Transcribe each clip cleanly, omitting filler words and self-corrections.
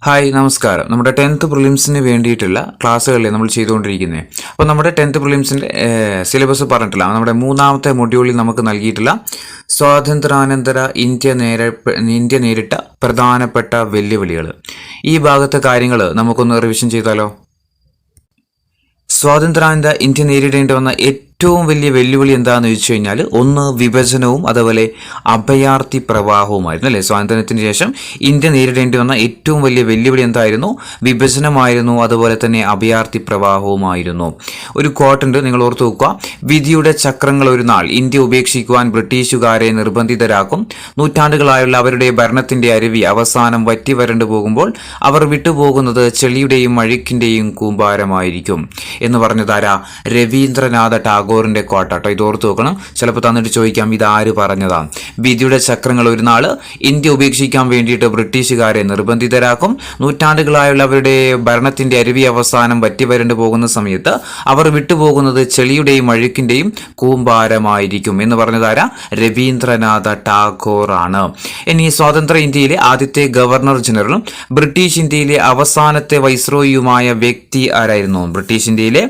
Hi നമസ്കാരം. നമ്മുടെ 10th പ്രിലിംസിന് വേണ്ടിയിട്ടുള്ള ക്ലാസ്സുകളെ നമ്മൾ ചെയ്തുകൊണ്ടിരിക്കുന്നത്. അപ്പോൾ നമ്മുടെ 10th പ്രിലിംസിൻ്റെ സിലബസ് പറഞ്ഞിട്ടില്ല. നമ്മുടെ മൂന്നാമത്തെ മൊഡ്യൂളിൽ നമുക്ക് നൽകിയിട്ടുള്ള സ്വാതന്ത്ര്യാനന്തര ഇന്ത്യ നേരിട്ട പ്രധാനപ്പെട്ട വെല്ലുവിളികൾ, ഈ ഭാഗത്തെ കാര്യങ്ങൾ നമുക്കൊന്ന് റിവിഷൻ ചെയ്താലോ. സ്വാതന്ത്ര്യാനന്തര ഇന്ത്യ നേരിടേണ്ടി വന്ന ഏറ്റവും വലിയ വെല്ലുവിളി എന്താണെന്ന് ചോദിച്ചു കഴിഞ്ഞാൽ, ഒന്ന് വിഭജനവും അതുപോലെ അഭയാർത്ഥി പ്രവാഹവുമായിരുന്നു അല്ലേ. സ്വാതന്ത്ര്യത്തിന് ശേഷം ഇന്ത്യ നേരിടേണ്ടി വന്ന ഏറ്റവും വലിയ വെല്ലുവിളി എന്തായിരുന്നു? വിഭജനമായിരുന്നു, അതുപോലെ തന്നെ അഭയാർത്ഥി പ്രവാഹവുമായിരുന്നു. ഒരു കോട്ടുണ്ട്, നിങ്ങൾ ഓർത്തു വെക്കുക. വിധിയുടെ ചക്രങ്ങൾ ഒരു നാൾ ഇന്ത്യ ഉപേക്ഷിക്കുവാൻ ബ്രിട്ടീഷുകാരെ നിർബന്ധിതരാക്കും. നൂറ്റാണ്ടുകളായുള്ള അവരുടെ ഭരണത്തിന്റെ അരുവി അവസാനം വറ്റി വരണ്ടു പോകുമ്പോൾ അവർ വിട്ടുപോകുന്നത് ചെളിയുടെയും അഴുക്കിന്റെയും കൂമ്പാരമായിരിക്കും എന്ന് പറഞ്ഞതാരാ? രവീന്ദ്രനാഥ ടാഗോറിന്റെ കോട്ടാട്ടോ. ഇത് ഓർത്തു നോക്കണം. ചിലപ്പോൾ തന്നിട്ട് ചോദിക്കാം, ഇതാര് പറഞ്ഞതാണ്? വിധിയുടെ ചക്രങ്ങൾ ഒരു നാൾ ഇന്ത്യ ഉപേക്ഷിക്കാൻ വേണ്ടിയിട്ട് ബ്രിട്ടീഷുകാരെ നിർബന്ധിതരാക്കും. നൂറ്റാണ്ടുകളായുള്ള അവരുടെ ഭരണത്തിന്റെ അരുവി അവസാനം വറ്റി വരണ്ടു പോകുന്ന സമയത്ത് അവർ വിട്ടുപോകുന്നത് ചെളിയുടെയും അഴുക്കിന്റെയും കൂമ്പാരമായിരിക്കും എന്ന് പറഞ്ഞതാരാ? രവീന്ദ്രനാഥ ടാഗോർ ആണ്. ഇനി സ്വതന്ത്ര ഇന്ത്യയിലെ ആദ്യത്തെ ഗവർണർ ജനറലും ബ്രിട്ടീഷ് ഇന്ത്യയിലെ അവസാനത്തെ വൈസ്രോയിയുമായ വ്യക്തി ആരായിരുന്നു? ബ്രിട്ടീഷ് ഇന്ത്യയിലെ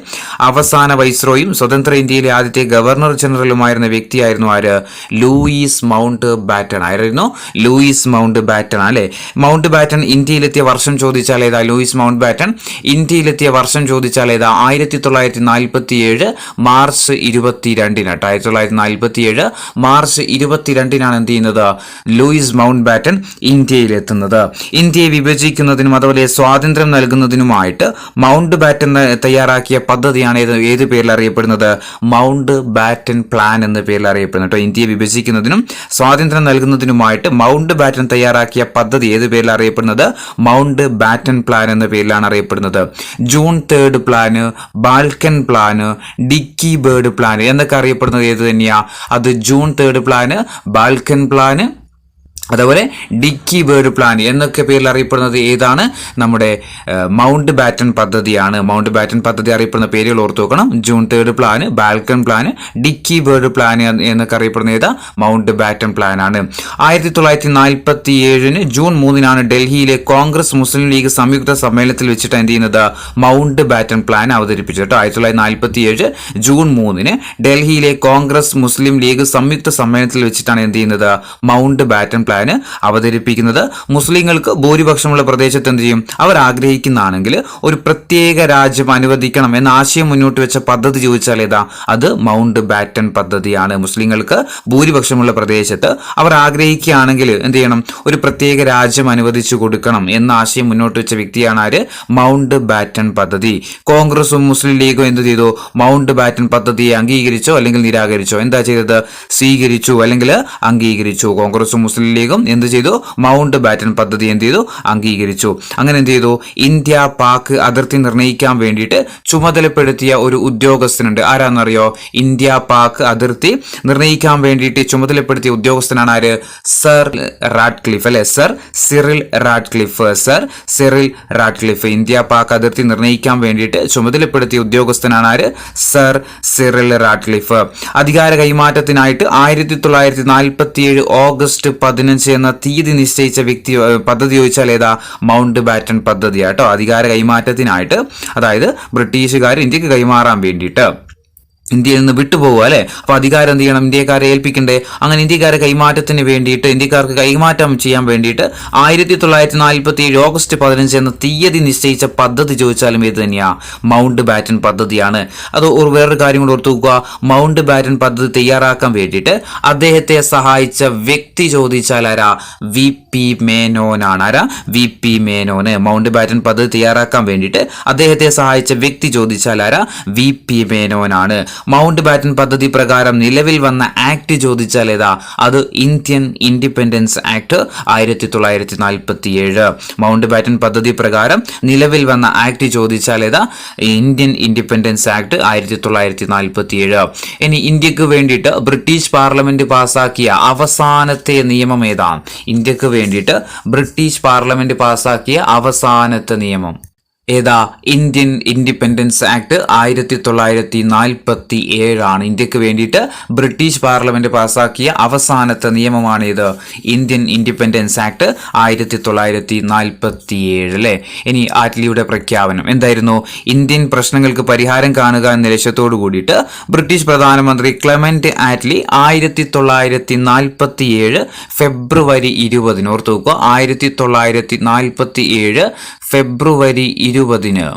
അവസാന വൈസ്രോയും സ്വതന്ത്ര ഇന്ത്യയിലെ ആദ്യത്തെ ഗവർണർ ജനറലുമായിരുന്ന വ്യക്തിയായിരുന്നു ആര്? ലൂയിസ് മൗണ്ട് ബാറ്റൺ ആയിരുന്നു. ലൂയിസ് മൗണ്ട് ബാറ്റൺ അല്ലെ. മൗണ്ട് ബാറ്റൺ ഇന്ത്യയിലെത്തിയ വർഷം ചോദിച്ചാൽ ഏതാ? ലൂയിസ് മൗണ്ട് ബാറ്റൺ ഇന്ത്യയിലെത്തിയ വർഷം ചോദിച്ചാൽ ഏതാ? 1947 മാർച്ച് 22. 1947 മാർച്ച് 22 എന്ത് ചെയ്യുന്നത്? ലൂയിസ് മൗണ്ട് ബാറ്റൺ ഇന്ത്യയിലെത്തുന്നത്. ഇന്ത്യയെ വിഭജിക്കുന്നതിനും അതുപോലെ സ്വാതന്ത്ര്യം നൽകുന്നതിനുമായിട്ട് മൗണ്ട് ബാറ്റൺ തയ്യാറാക്കിയ പദ്ധതിയാണ് ഏത് പേരിൽ അറിയപ്പെടുന്നത്? മൗണ്ട് ബാറ്റൺ പ്ലാൻ എന്ന പേരിൽ അറിയപ്പെടുന്നത്. ഇന്ത്യയെ വിഭജിക്കുന്നതിനും സ്വാതന്ത്ര്യം നൽകുന്നതിനുമായിട്ട് മൗണ്ട് ബാറ്റൺ തയ്യാറാക്കിയ പദ്ധതി ഏത് പേരിൽ അറിയപ്പെടുന്നത്? മൗണ്ട് ബാറ്റൺ പ്ലാൻ എന്ന പേരിലാണ് അറിയപ്പെടുന്നത്. June 3 plan, Balkan plan, Dickie Bird plan എന്നൊക്കെ അറിയപ്പെടുന്നത് ഏത് തന്നെയാ? അത് ജൂൺ 3 പ്ലാന്, ബാൽക്കൻ പ്ലാന്, അതുപോലെ ഡിക്കി ബേർഡ് പ്ലാൻ എന്നൊക്കെ പേരിൽ അറിയപ്പെടുന്നത് ഏതാണ്? നമ്മുടെ മൗണ്ട് ബാറ്റൺ പദ്ധതിയാണ്. മൗണ്ട് ബാറ്റൺ പദ്ധതി അറിയപ്പെടുന്ന പേരുകൾ ഓർത്തു വെക്കണം. June 3 plan, Balkan plan, Dickie Bird plan എന്നൊക്കെ അറിയപ്പെടുന്ന ഏതാ? മൗണ്ട് ബാറ്റൺ പ്ലാൻ ആണ്. 1947 ജൂൺ 3 ഡൽഹിയിലെ കോൺഗ്രസ് മുസ്ലിം ലീഗ് സംയുക്ത സമ്മേളനത്തിൽ വെച്ചിട്ട് എന്ത് ചെയ്യുന്നത്? മൗണ്ട് ബാറ്റൺ പ്ലാൻ അവതരിപ്പിച്ചിട്ട് 1947 ജൂൺ 3 ഡൽഹിയിലെ കോൺഗ്രസ് മുസ്ലിം ലീഗ് സംയുക്ത സമ്മേളനത്തിൽ വെച്ചിട്ടാണ് എന്ത് ചെയ്യുന്നത്? മൗണ്ട് ബാറ്റൺ പ്ലാൻ അവതരിപ്പിക്കുന്നത്. മുസ്ലിങ്ങൾക്ക് ഭൂരിപക്ഷമുള്ള പ്രദേശത്ത് എന്ത് ചെയ്യും? അവർ ആഗ്രഹിക്കുന്നതാണെങ്കിൽ ഒരു പ്രത്യേക രാജ്യം അനുവദിക്കണം എന്ന ആശയം മുന്നോട്ട് വെച്ച പദ്ധതി ചോദിച്ചാൽ ഏതാ? അത് മൗണ്ട് ബാറ്റൺ പദ്ധതിയാണ്. മുസ്ലിങ്ങൾക്ക് ഭൂരിപക്ഷമുള്ള പ്രദേശത്ത് അവർ ആഗ്രഹിക്കുകയാണെങ്കിൽ എന്ത് ചെയ്യണം? ഒരു പ്രത്യേക രാജ്യം അനുവദിച്ചു കൊടുക്കണം എന്ന ആശയം മുന്നോട്ട് വെച്ച വ്യക്തിയാണ് ആര്? മൗണ്ട് ബാറ്റൺ പദ്ധതി. കോൺഗ്രസും മുസ്ലിം ലീഗും എന്ത് ചെയ്തു? മൗണ്ട് ബാറ്റൺ പദ്ധതിയെ അംഗീകരിച്ചോ അല്ലെങ്കിൽ നിരാകരിച്ചോ? എന്താ ചെയ്തത്? സ്വീകരിച്ചു അല്ലെങ്കിൽ അംഗീകരിച്ചു. കോൺഗ്രസും മുസ്ലിം ലീഗും എന്ത് ചെയ്തു? മൗണ്ട് ബാറ്റൺ പദ്ധതി എന്ത് ചെയ്തു? അംഗീകരിച്ചു. അങ്ങനെ എന്ത് ചെയ്തു? ഇന്ത്യ പാക് അതിർത്തി നിർണ്ണയിക്കാൻ വേണ്ടിയിട്ട് ചുമതലപ്പെടുത്തിയ ഒരു ഉദ്യോഗസ്ഥനുണ്ട്. ആരാന്നറിയോ? ഇന്ത്യ പാക് അതിർത്തി നിർണ്ണയിക്കാൻ വേണ്ടിയിട്ട് ചുമതലപ്പെടുത്തിയ ഉദ്യോഗസ്ഥനാണ് ആര്? സർ റാഡ്ക്ലിഫ് അല്ലെ. Sir Cyril Radcliffe. Sir Cyril Radcliffe India Pak അതിർത്തി നിർണ്ണയിക്കാൻ വേണ്ടിയിട്ട് ചുമതലപ്പെടുത്തിയ ഉദ്യോഗസ്ഥനാണ് ആര്? Sir Cyril Radcliffe. അധികാര കൈമാറ്റത്തിനായിട്ട് 1947 ഓഗസ്റ്റ് 15 എന്ന തീയതി നിശ്ചയിച്ച പദ്ധതി ചോദിച്ചാൽ ഏതാ? മൗണ്ട് ബാറ്റൺ പദ്ധതിയാട്ടോ. അധികാര കൈമാറ്റത്തിനായിട്ട്, അതായത് ബ്രിട്ടീഷുകാർ ഇന്ത്യക്ക് കൈമാറാൻ വേണ്ടിയിട്ട് ഇന്ത്യയിൽ നിന്ന് വിട്ടുപോകുക അല്ലെ. അപ്പൊ അധികാരം എന്ത് ചെയ്യണം? ഇന്ത്യക്കാരെ ഏൽപ്പിക്കണ്ടേ? അങ്ങനെ ഇന്ത്യക്കാരെ കൈമാറ്റത്തിന് വേണ്ടിയിട്ട്, ഇന്ത്യക്കാർക്ക് കൈമാറ്റം ചെയ്യാൻ വേണ്ടിയിട്ട് 1947 ഓഗസ്റ്റ് 15 എന്ന തീയതി നിശ്ചയിച്ച പദ്ധതി ചോദിച്ചാലും ഏത് തന്നെയാ? മൗണ്ട് ബാറ്റൺ പദ്ധതിയാണ്. അത് വേറൊരു കാര്യം കൂടെ ഓർത്തു നോക്കുക. മൗണ്ട് ബാറ്റൺ പദ്ധതി തയ്യാറാക്കാൻ വേണ്ടിയിട്ട് അദ്ദേഹത്തെ സഹായിച്ച വ്യക്തി ചോദിച്ചാൽ ആരാ? വി പി മേനോനാണ്. ആരാ? വി പി മേനോന്. മൗണ്ട് ബാറ്റൺ പദ്ധതി തയ്യാറാക്കാൻ വേണ്ടിയിട്ട് അദ്ദേഹത്തെ സഹായിച്ച വ്യക്തി ചോദിച്ചാൽ ആരാ? വി പി മേനോനാണ്. മൗണ്ട് ബാറ്റൺ പദ്ധതി പ്രകാരം നിലവിൽ വന്ന ആക്ട് ചോദിച്ചാൽ ഏതാ? അത് Indian Independence Act 1947. Mount baton പദ്ധതി പ്രകാരം നിലവിൽ വന്ന ആക്ട് ചോദിച്ചാൽ ഏതാ? Indian Independence Act 1947. ഇനി ഇന്ത്യക്ക് വേണ്ടിയിട്ട് ബ്രിട്ടീഷ് പാർലമെന്റ് പാസാക്കിയ അവസാനത്തെ നിയമം ഏതാണ്? ഇന്ത്യക്ക് വേണ്ടിയിട്ട് ബ്രിട്ടീഷ് പാർലമെന്റ് പാസാക്കിയ അവസാനത്തെ നിയമം ഏതാ ഇന്ത്യൻ ഇൻഡിപെൻഡൻസ് ആക്ട് 1947 ഇന്ത്യക്ക് വേണ്ടിയിട്ട് ബ്രിട്ടീഷ് പാർലമെന്റ് പാസാക്കിയ അവസാനത്തെ നിയമമാണ് ഇത് ഇന്ത്യൻ ഇൻഡിപെൻഡൻസ് ആക്ട് 1947 അല്ലേ. ഇനി ആറ്റ്ലിയുടെ പ്രഖ്യാപനം എന്തായിരുന്നു? ഇന്ത്യൻ പ്രശ്നങ്ങൾക്ക് പരിഹാരം കാണുക എന്ന ലക്ഷ്യത്തോടു കൂടിയിട്ട് ബ്രിട്ടീഷ് പ്രധാനമന്ത്രി ക്ലെമന്റ് ആറ്റ്ലി 1947 ഫെബ്രുവരി 20 ഓർത്തു നോക്കുക, 1947 ഫെബ്രുവരി 20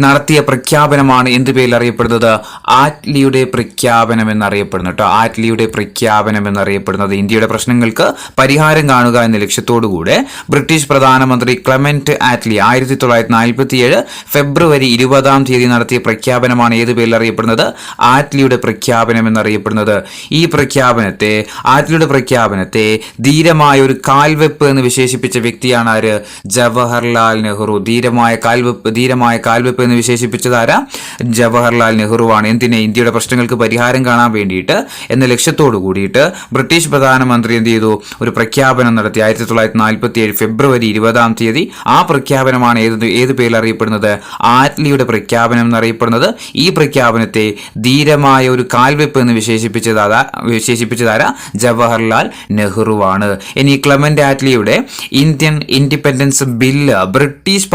നടത്തിയ പ്രഖ്യാപനമാണ് എന്ത് പേരിൽ അറിയപ്പെടുന്നത്? ആറ്റ്ലിയുടെ പ്രഖ്യാപനം എന്നറിയപ്പെടുന്നു കേട്ടോ. ആറ്റ്ലിയുടെ പ്രഖ്യാപനം എന്നറിയപ്പെടുന്നത് ഇന്ത്യയുടെ പ്രശ്നങ്ങൾക്ക് പരിഹാരം കാണുക എന്ന ലക്ഷ്യത്തോടുകൂടെ ബ്രിട്ടീഷ് പ്രധാനമന്ത്രി ക്ലെമന്റ് ആറ്റ്ലി 1947 ഫെബ്രുവരി 20 നടത്തിയ പ്രഖ്യാപനമാണ് ഏത് പേരിൽ അറിയപ്പെടുന്നത്? ആറ്റ്ലിയുടെ പ്രഖ്യാപനം എന്നറിയപ്പെടുന്നത്. ഈ പ്രഖ്യാപനത്തെ, ആറ്റ്ലിയുടെ പ്രഖ്യാപനത്തെ ധീരമായ ഒരു കാൽവെപ്പ് എന്ന് വിശേഷിപ്പിച്ച വ്യക്തിയാണ് ആര്? ജവഹർലാൽ നെഹ്റു. ധീരമായ കാൽവെപ്പ് എന്ന് വിശേഷിപ്പിച്ചതാരാ? ജവഹർലാൽ നെഹ്റുവാണ്. എന്തിനെ? ഇന്ത്യയുടെ പ്രശ്നങ്ങൾക്ക് പരിഹാരം കാണാൻ വേണ്ടിയിട്ട് എന്ന ലക്ഷ്യത്തോടു കൂടിയിട്ട് ബ്രിട്ടീഷ് പ്രധാനമന്ത്രി എന്ത് ചെയ്തു? ഒരു പ്രഖ്യാപനം നടത്തി 1947 ഫെബ്രുവരി 20 ആ പ്രഖ്യാപനമാണ് ഏത് പേരിൽ അറിയപ്പെടുന്നത്? ആറ്റ്ലിയുടെ പ്രഖ്യാപനം എന്നറിയപ്പെടുന്നത്. ഈ പ്രഖ്യാപനത്തെ ധീരമായ ഒരു കാൽവെപ്പ് എന്ന് വിശേഷിപ്പിച്ചതാരാ? ജവഹർലാൽ നെഹ്റുവാണ്. ഇനി ക്ലെമന്റ് ആറ്റ്ലിയുടെ ഇന്ത്യൻ ഇൻഡിപെൻഡൻസ് ബില്ല് ബ്രിട്ടീഷ്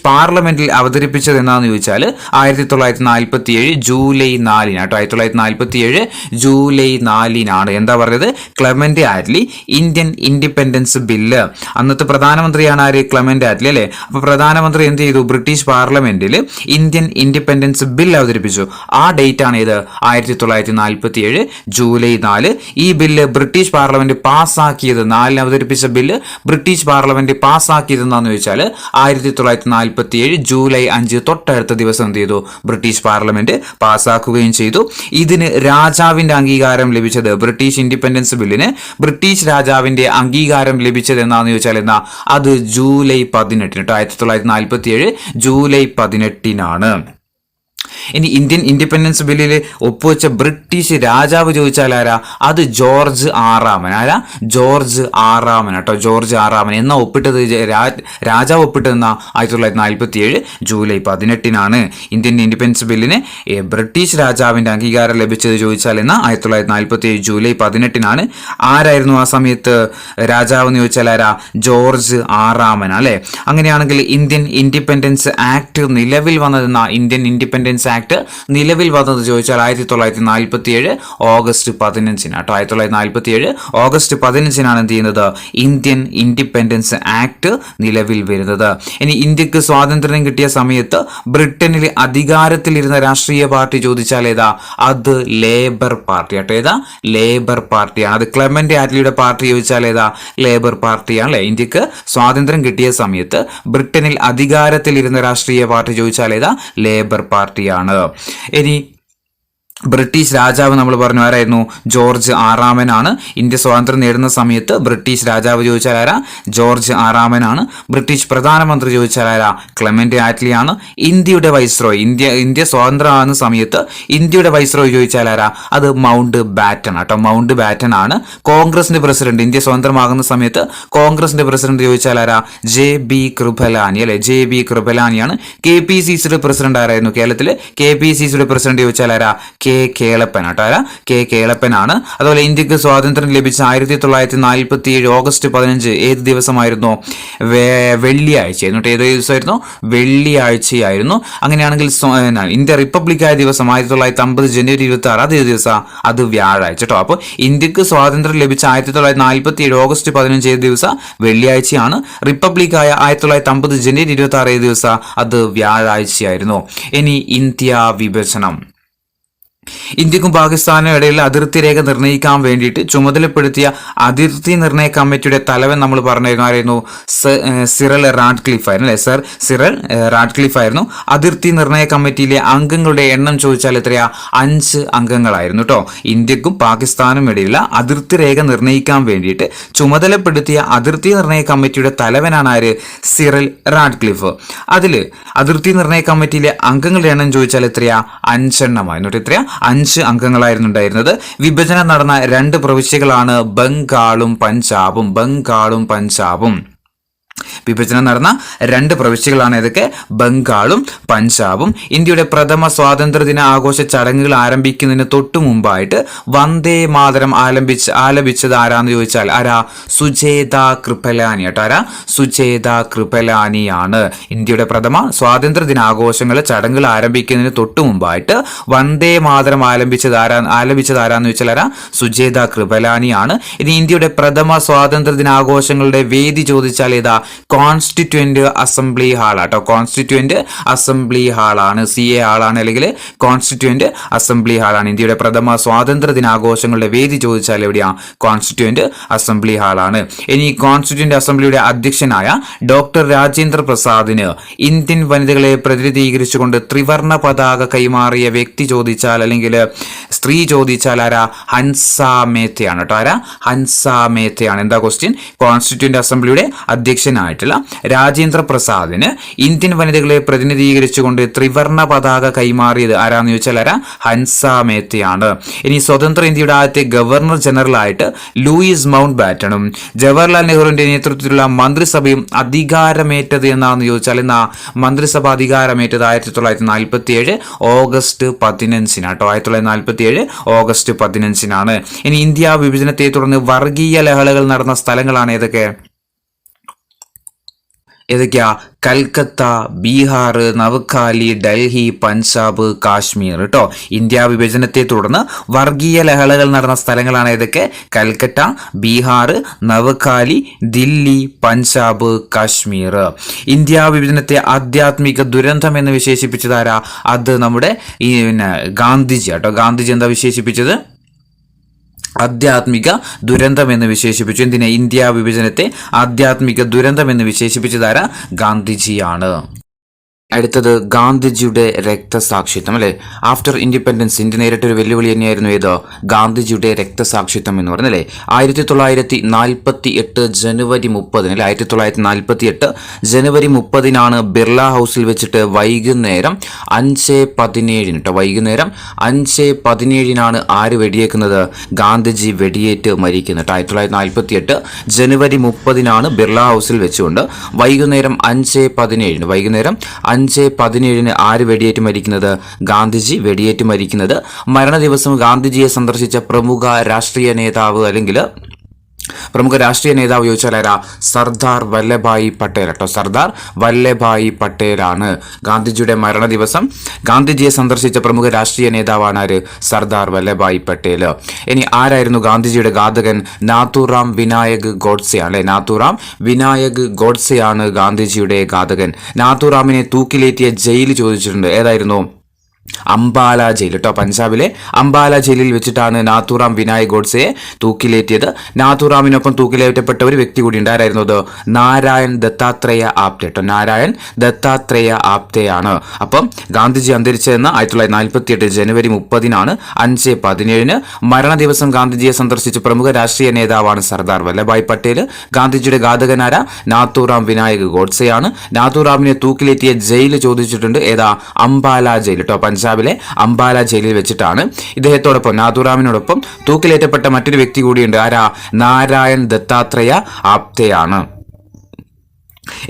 പാർലമെന്റിൽ അവതരിപ്പിച്ചത് എന്നാന്ന് ചോദിച്ചാൽ 1947 ജൂലൈ 4 കേട്ടോ. 1947 ജൂലൈ 4 എന്താ പറഞ്ഞത്? Clement Attlee Indian Independence bill. അന്നത്തെ പ്രധാനമന്ത്രിയാണ് ആര്? ക്ലെമന്റ് ആറ്റ്ലി അല്ലേ. അപ്പൊ പ്രധാനമന്ത്രി എന്ത് ചെയ്തു? ബ്രിട്ടീഷ് പാർലമെന്റിൽ ഇന്ത്യൻ ഇൻഡിപെൻഡൻസ് ബില്ല് അവതരിപ്പിച്ചു. ആ ഡേറ്റ് ആണ് ഇത് 1947 ജൂലൈ 4. ഈ ബില്ല് ബ്രിട്ടീഷ് പാർലമെന്റ് പാസ്സാക്കിയത്, 4 അവതരിപ്പിച്ച ബില്ല് ബ്രിട്ടീഷ് പാർലമെന്റ് പാസ്സാക്കിയത് എന്താണെന്ന് ചോദിച്ചാൽ 1947 ജൂലൈ 5 തൊട്ടടുത്ത ദിവസം എന്ത് ചെയ്തു? ബ്രിട്ടീഷ് പാർലമെന്റ് പാസ്സാക്കുകയും ചെയ്തു. ഇതിന് രാജാവിന്റെ അംഗീകാരം ലഭിച്ചത്, ബ്രിട്ടീഷ് ഇൻഡിപെൻഡൻസ് ബില്ലിന് ബ്രിട്ടീഷ് രാജാവിന്റെ അംഗീകാരം ലഭിച്ചത് എന്നാന്ന് ചോദിച്ചാൽ അത് ജൂലൈ 18 കേട്ടോ. 1947 ജൂലൈ 18 ഇനി ഇന്ത്യൻ ഇൻഡിപെൻഡൻസ് ബില്ലിൽ ഒപ്പുവെച്ച ബ്രിട്ടീഷ് രാജാവ് ചോദിച്ചാൽ ആരാ? അത് ജോർജ് ആറാമൻ. ആരാ? ജോർജ് ആറാമൻ കേട്ടോ. ജോർജ് ആറാമൻ എന്നാ ഒപ്പിട്ടത്? രാജാവ് ഒപ്പിട്ടതെന്നാ 1947 ജൂലൈ 18 ഇന്ത്യൻ ഇൻഡിപെൻഡൻസ് ബില്ലിന് ബ്രിട്ടീഷ് രാജാവിന്റെ അംഗീകാരം ലഭിച്ചത് ചോദിച്ചാൽ 1947 ജൂലൈ 18 ആരായിരുന്നു ആ സമയത്ത് രാജാവ് എന്ന് ചോദിച്ചാൽ ആരാ? ജോർജ് ആറാമൻ അല്ലെ. അങ്ങനെയാണെങ്കിൽ ഇന്ത്യൻ ഇൻഡിപെൻഡൻസ് ആക്ട് നിലവിൽ വന്നതെന്നാ? ഇന്ത്യൻ ഇൻഡിപെൻഡൻസ് ആക്ട് നിലവിൽ വന്നത് ചോദിച്ചാൽ 1947 ഓഗസ്റ്റ് 15 കേട്ടോ. 1947 ഓഗസ്റ്റ് 15 എന്ത് ചെയ്യുന്നത്? ഇന്ത്യൻ ഇൻഡിപെൻഡൻസ് ആക്ട് നിലവിൽ വരുന്നത്. ഇനി ഇന്ത്യക്ക് സ്വാതന്ത്ര്യം കിട്ടിയ സമയത്ത് ബ്രിട്ടനിൽ അധികാരത്തിലിരുന്ന രാഷ്ട്രീയ പാർട്ടി ചോദിച്ചാൽ ഏതാ? അത് ലേബർ പാർട്ടി കേട്ടോ. ഏതാ? ലേബർ പാർട്ടിയാണ്. അത് ക്ലെമന്റ് ആറ്റ്ലിയുടെ പാർട്ടി ചോദിച്ചാൽ ഏതാ? ലേബർ പാർട്ടിയാണ് അല്ലെ. ഇന്ത്യക്ക് സ്വാതന്ത്ര്യം കിട്ടിയ സമയത്ത് ബ്രിട്ടനിൽ അധികാരത്തിലിരുന്ന രാഷ്ട്രീയ പാർട്ടി ചോദിച്ചാൽ ഏതാ? ലേബർ പാർട്ടിയാണ്. ഇനി ബ്രിട്ടീഷ് രാജാവ് നമ്മൾ പറഞ്ഞു ആരായിരുന്നു? ജോർജ് ആറാമനാണ്. ഇന്ത്യ സ്വാതന്ത്ര്യം നേടുന്ന സമയത്ത് ബ്രിട്ടീഷ് രാജാവ് ചോദിച്ചാൽ ആരാ? ജോർജ് ആറാമനാണ്. ബ്രിട്ടീഷ് പ്രധാനമന്ത്രി ചോദിച്ചാൽ ആരാ? ക്ലെമന്റ് ആറ്റ്ലിയാണ്. ഇന്ത്യയുടെ വൈസ്രോയ്, ഇന്ത്യ സ്വതന്ത്രമാകുന്ന സമയത്ത് ഇന്ത്യയുടെ വൈസ്രോയ് ചോദിച്ചാൽ ആരാ? അത് മൗണ്ട് ബാറ്റൺ കേട്ടോ. മൗണ്ട് ബാറ്റൺ ആണ്. കോൺഗ്രസിന്റെ പ്രസിഡന്റ്, ഇന്ത്യ സ്വതന്ത്രമാകുന്ന സമയത്ത് കോൺഗ്രസിന്റെ പ്രസിഡന്റ് ചോദിച്ചാൽ ആരാ? JB കൃപലാനി അല്ലെ. JB കൃപലാനിയാണ്. KPCCയുടെ പ്രസിഡന്റ് ആരായിരുന്നു കേരളത്തില്? KPCCയുടെ പ്രസിഡന്റ് ചോദിച്ചാൽ ആരാ? കേളപ്പൻ കേട്ടോ. ആരാ? കേളപ്പനാണ്. അതുപോലെ ഇന്ത്യക്ക് സ്വാതന്ത്ര്യം ലഭിച്ച 1947 ഓഗസ്റ്റ് 15 ഏത് ദിവസമായിരുന്നു? വെള്ളിയാഴ്ചയായിരുന്നു. ഏത് ദിവസമായിരുന്നു? വെള്ളിയാഴ്ചയായിരുന്നു. അങ്ങനെയാണെങ്കിൽ ഇന്ത്യ റിപ്പബ്ലിക്കായ ദിവസം 1950 ജനുവരി 26 അതേ ദിവസം? അത് വ്യാഴാഴ്ച കേട്ടോ. അപ്പോൾ ഇന്ത്യക്ക് സ്വാതന്ത്ര്യം ലഭിച്ച 1947 ഓഗസ്റ്റ് 15 ഏത് ദിവസം? വെള്ളിയാഴ്ചയാണ്. റിപ്പബ്ലിക്കായ 1950 ജനുവരി 26 ഏത് ദിവസം? അത് വ്യാഴാഴ്ചയായിരുന്നു. ഇനി ഇന്ത്യ വിഭജനം. ഇന്ത്യക്കും പാകിസ്ഥാനും ഇടയിൽ അതിർത്തി രേഖ നിർണ്ണയിക്കാൻ വേണ്ടിയിട്ട് ചുമതലപ്പെടുത്തിയ അതിർത്തി നിർണയ കമ്മിറ്റിയുടെ തലവൻ നമ്മൾ പറഞ്ഞിരുന്നു സിറൽ റാഡ്ക്ലിഫ് ആയിരുന്നു അല്ലെ. സർ സിറൽ റാഡ്ക്ലിഫ് ആയിരുന്നു. അതിർത്തി നിർണയ കമ്മിറ്റിയിലെ അംഗങ്ങളുടെ എണ്ണം ചോദിച്ചാൽ എത്രയാ? 5 അംഗങ്ങളായിരുന്നു കേട്ടോ. ഇന്ത്യക്കും പാകിസ്ഥാനും ഇടയിലുള്ള അതിർത്തി രേഖ നിർണ്ണയിക്കാൻ വേണ്ടിയിട്ട് ചുമതലപ്പെടുത്തിയ അതിർത്തി നിർണയ കമ്മിറ്റിയുടെ തലവനാണ് ആര്? സിറൽ റാഡ്ക്ലിഫ്. അതില് അതിർത്തി നിർണയ കമ്മിറ്റിയിലെ അംഗങ്ങളുടെ എണ്ണം ചോദിച്ചാൽ എത്രയാ? 5 എണ്ണമായിരുന്നു. എത്രയാ? 5 അംഗങ്ങളായിരുന്നു ഉണ്ടായിരുന്നത്. വിഭജനം നടന്ന 2 പ്രവിശ്യകളാണ് ബംഗാളും പഞ്ചാബും. വിഭജനം നടന്ന 2 പ്രവിശ്യകളാണ് ഏതൊക്കെ? ബംഗാളും പഞ്ചാബും. ഇന്ത്യയുടെ പ്രഥമ സ്വാതന്ത്ര്യദിന ആഘോഷ ചടങ്ങുകൾ ആരംഭിക്കുന്നതിന് തൊട്ടു മുമ്പായിട്ട് വന്ദേ മാതരം ആലപിച്ചത് ആരാന്ന് ചോദിച്ചാൽ ആരാ? സുചേത കൃപലാനി കേട്ടോ. ആരാ? സുചേത കൃപലാനിയാണ്. ഇന്ത്യയുടെ പ്രഥമ സ്വാതന്ത്ര്യ ദിനാഘോഷങ്ങൾ ചടങ്ങുകൾ ആരംഭിക്കുന്നതിന് തൊട്ടു മുമ്പായിട്ട് വന്ദേ മാതരം ആലപിച്ചത് ആരാന്ന് ചോദിച്ചാൽ ആരാ? സുചേത കൃപലാനിയാണ്. ഇനി ഇന്ത്യയുടെ പ്രഥമ സ്വാതന്ത്ര്യ ദിനാഘോഷങ്ങളുടെ വേദി ചോദിച്ചാൽ ഏതാ? കോൺസ്റ്റിറ്റ്യൂവന്റ് അസംബ്ലി ഹാളാട്ടോ. കോൺസ്റ്റിറ്റ്യൂവന്റ് അസംബ്ലി ഹാളാണ്. CA ഹാളാണ്, അല്ലെങ്കിൽ കോൺസ്റ്റിറ്റ്യൂവന്റ് അസംബ്ലി ഹാളാണ്. ഇന്ത്യയുടെ പ്രഥമ സ്വാതന്ത്ര്യ ദിനാഘോഷങ്ങളുടെ വേദി ചോദിച്ചാൽ എവിടെയാ? കോൺസ്റ്റിറ്റ്യൂവന്റ് അസംബ്ലി ഹാളാണ്. ഇനി കോൺസ്റ്റിറ്റ്യൂവന്റ് അസംബ്ലിയുടെ അധ്യക്ഷനായ ഡോക്ടർ രാജേന്ദ്ര പ്രസാദിന് ഇന്ത്യൻ വനിതകളെ പ്രതിനിധീകരിച്ചുകൊണ്ട് ത്രിവർണ പതാക കൈമാറിയ വ്യക്തി ചോദിച്ചാൽ, അല്ലെങ്കിൽ സ്ത്രീ ചോദിച്ചാൽ ആരാ? ഹൻസ മേത്തയാണ് കേട്ടോ. ആരാ? ഹൻസ മേത്തയാണ്. എന്താ ക്വസ്റ്റ്യൻ? കോൺസ്റ്റിറ്റ്യൂവന്റ് അസംബ്ലിയുടെ അധ്യക്ഷനായിട്ടുള്ള രാജേന്ദ്ര പ്രസാദിന് ഇന്ത്യൻ വനിതകളെ പ്രതിനിധീകരിച്ചുകൊണ്ട് ത്രിവർണ പതാക കൈമാറിയത് ആരാന്ന് ചോദിച്ചാൽ ആരാ? ഹൻസ മേത്തയാണ്. ഇനി സ്വതന്ത്ര ഇന്ത്യയുടെ ആദ്യത്തെ ഗവർണർ ജനറൽ ആയിട്ട് ലൂയിസ് മൗണ്ട് ബാറ്റണും ജവഹർലാൽ നെഹ്റുവിന്റെ നേതൃത്വത്തിലുള്ള മന്ത്രിസഭയും അധികാരമേറ്റത് എന്നാന്ന് ചോദിച്ചാൽ മന്ത്രിസഭ അധികാരമേറ്റത് 1947 ഓഗസ്റ്റ് 15 കേട്ടോ. 1947 ഓഗസ്റ്റ് 15. ഇനി ഇന്ത്യ വിഭജനത്തെ തുടർന്ന് വർഗീയ ലഹളകൾ നടന്ന സ്ഥലങ്ങളാണ് ഏതൊക്കെയാ? കൽക്കത്ത, ബീഹാർ, നവഖാലി, ഡൽഹി, പഞ്ചാബ്, കാശ്മീർ കേട്ടോ. ഇന്ത്യ വിഭജനത്തെ തുടർന്ന് വർഗീയ ലഹളകൾ നടന്ന സ്ഥലങ്ങളാണ് ഏതൊക്കെ? കൽക്കട്ട, ബീഹാർ, നവഖാലി, ദില്ലി, പഞ്ചാബ്, കാശ്മീർ. ഇന്ത്യ വിഭജനത്തെ ആധ്യാത്മിക ദുരന്തം എന്ന് വിശേഷിപ്പിച്ചതാരാ? അത് നമ്മുടെ ഗാന്ധിജി കേട്ടോ. ഗാന്ധിജി എന്താ വിശേഷിപ്പിച്ചത്? ആധ്യാത്മിക ദുരന്തം എന്ന് വിശേഷിപ്പിച്ചു. എന്തിനെ? ഇന്ത്യ വിഭജനത്തെ ആധ്യാത്മിക ദുരന്തം എന്ന് വിശേഷിപ്പിച്ചതാരാ? ഗാന്ധിജിയാണ്. അടുത്തത് ഗാന്ധിജിയുടെ രക്തസാക്ഷിത്വം അല്ലെ. ആഫ്റ്റർ ഇൻഡിപെൻഡൻസ് ഇന്ത്യ നേരിട്ടൊരു വെല്ലുവിളി തന്നെയായിരുന്നു ഏതോ? ഗാന്ധിജിയുടെ രക്തസാക്ഷിത്വം എന്ന് പറയുന്നത് അല്ലേ. 1948 ജനുവരി 30 അല്ലെ. 1948 ജനുവരി 30 ബിർള ഹൗസിൽ വെച്ചിട്ട് വൈകുന്നേരം 5:17 കേട്ടോ. വൈകുന്നേരം 5:17 ആര് വെടിയേക്കുന്നത്? ഗാന്ധിജി വെടിയേറ്റ് മരിക്കുന്നത്. 1948 ജനുവരി 30 ബിർള ഹൗസിൽ വെച്ചുകൊണ്ട് വൈകുന്നേരം 5:17 വൈകുന്നേരം 5:17 ആര് വെടിയേറ്റ് മരിക്കുന്നത്? ഗാന്ധിജി വെടിയേറ്റ് മരിക്കുന്നത്. മരണ ദിവസം ഗാന്ധിജിയെ സന്ദർശിച്ച പ്രമുഖ രാഷ്ട്രീയ നേതാവ് ചോദിച്ചാൽ ആരാ? സർദാർ വല്ലഭായി പട്ടേൽ കേട്ടോ. സർദാർ വല്ലഭായി പട്ടേലാണ്. ഗാന്ധിജിയുടെ മരണ ദിവസം ഗാന്ധിജിയെ സന്ദർശിച്ച പ്രമുഖ രാഷ്ട്രീയ നേതാവാണ് ആര്? സർദാർ വല്ലഭായി പട്ടേൽ. ഇനി ആരായിരുന്നു ഗാന്ധിജിയുടെ ഘാതകൻ? നാഥുറാം വിനായക് ഗോഡ്സെയാണ് അല്ലെ. നാഥുറാം വിനായക് ഗോഡ്സെയാണ് ഗാന്ധിജിയുടെ ഘാതകൻ. നാഥുറാമിനെ തൂക്കിലേറ്റിയ ജയിൽ ചോദിച്ചിട്ടുണ്ട്. ഏതായിരുന്നു? അംബാല ജയിൽ കേട്ടോ. പഞ്ചാബിലെ അംബാല ജയിലിൽ വെച്ചിട്ടാണ് നാഥുറാം വിനായക് ഗോഡ്സെയെ തൂക്കിലേറ്റിയത്. നാഥുറാമിനൊപ്പം തൂക്കിലേറ്റപ്പെട്ട ഒരു വ്യക്തി കൂടി ഉണ്ട്. ആരായിരുന്നു അത്? നാരായൺ ദത്താത്രേയ ആപ്തെ കേട്ടോ. നാരായൺ ദത്താത്രേയ ആപ്തെയാണ്. അപ്പം ഗാന്ധിജി അന്തരിച്ചതെന്ന് 1948 ജനുവരി 30 5:17 മരണ ദിവസം ഗാന്ധിജിയെ സന്ദർശിച്ച പ്രമുഖ രാഷ്ട്രീയ നേതാവാണ് സർദാർ വല്ലഭായ് പട്ടേൽ. ഗാന്ധിജിയുടെ ഘാതകനാര? നാഥുറാം വിനായക് ഗോഡ്സെയാണ്. നാഥുറാമിനെ തൂക്കിലേറ്റിയ ജയിൽ ചോദിച്ചിട്ടുണ്ട്. ഏതാ? അംബാല ജയിൽ കേട്ടോ. പഞ്ചാബിലെ അംബാല ജയിലിൽ വെച്ചിട്ടാണ്. ഇദ്ദേഹത്തോടൊപ്പം നാഥുറാമിനോടൊപ്പം തൂക്കിലേറ്റപ്പെട്ട മറ്റൊരു വ്യക്തി കൂടിയുണ്ട്. ആരാ? നാരായൺ ദത്താത്രേയ ആപ്തെയാണ്.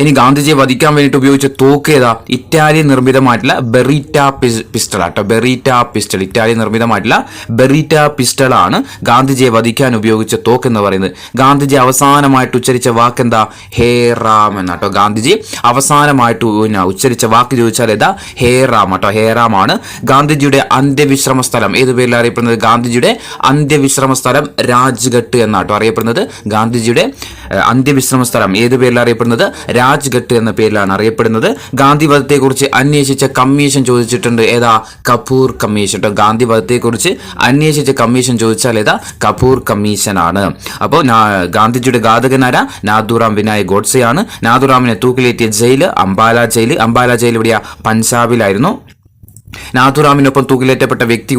ഇനി ഗാന്ധിജിയെ വധിക്കാൻ വേണ്ടിയിട്ട് ഉപയോഗിച്ച തോക്ക് ഏതാ? ഇറ്റാലിയൻ നിർമ്മിതമായിട്ടുള്ള ബെറീറ്റ പിസ്റ്റൾ ആട്ടോ. ബെറീറ്റ പിസ്റ്റൾ, ഇറ്റാലിയൻ നിർമ്മിതമായിട്ടുള്ള ബെറീറ്റ പിസ്റ്റൾ ആണ് ഗാന്ധിജിയെ വധിക്കാൻ ഉപയോഗിച്ച തോക്ക് എന്ന് പറയുന്നത്. ഗാന്ധിജി അവസാനമായിട്ട് ഉച്ചരിച്ച വാക്ക് എന്താ? ഹേ റാം എന്നാട്ടോ. ഗാന്ധിജി അവസാനമായിട്ട് ഉച്ചരിച്ച വാക്ക് ചോദിച്ചാൽ ഏതാ? ഹേ റാം ആട്ടോ. ഹേ റാം ആണ്. ഗാന്ധിജിയുടെ അന്ത്യവിശ്രമ സ്ഥലം ഏത് പേരിൽ അറിയപ്പെടുന്നത്? ഗാന്ധിജിയുടെ അന്ത്യവിശ്രമ സ്ഥലം രാജ്ഘട്ട് എന്നാട്ടോ അറിയപ്പെടുന്നത്. ഗാന്ധിജിയുടെ അന്ത്യവിശ്രമ സ്ഥലം ഏത് പേരിൽ അറിയപ്പെടുന്നത്? രാജ്ഘട്ട് എന്ന പേരിലാണ് അറിയപ്പെടുന്നത്. ഗാന്ധി വധത്തെക്കുറിച്ച് അന്വേഷിച്ച കമ്മീഷൻ ചോദിച്ചിട്ടുണ്ട്. ഏതാ? കപൂർ കമ്മീഷൻ. ഗാന്ധി വധത്തെക്കുറിച്ച് അന്വേഷിച്ച കമ്മീഷൻ ചോദിച്ചാൽ ഏതാ? കപൂർ കമ്മീഷൻ ആണ്. അപ്പോൾ ഗാന്ധിജിയുടെ ഘാതകനാര? നാഥുറാം വിനായക് ഗോഡ്സെയാണ്. നാഥുറാമിനെ തൂക്കിലേറ്റിയ ജയില് അംബാല ജയിൽ. അംബാല ജയിൽ എവിടെയാ? പഞ്ചാബിലായിരുന്നു. നാഥുറാമിനൊപ്പം തൂക്കിലേറ്റപ്പെട്ട ഒരു വ്യക്തി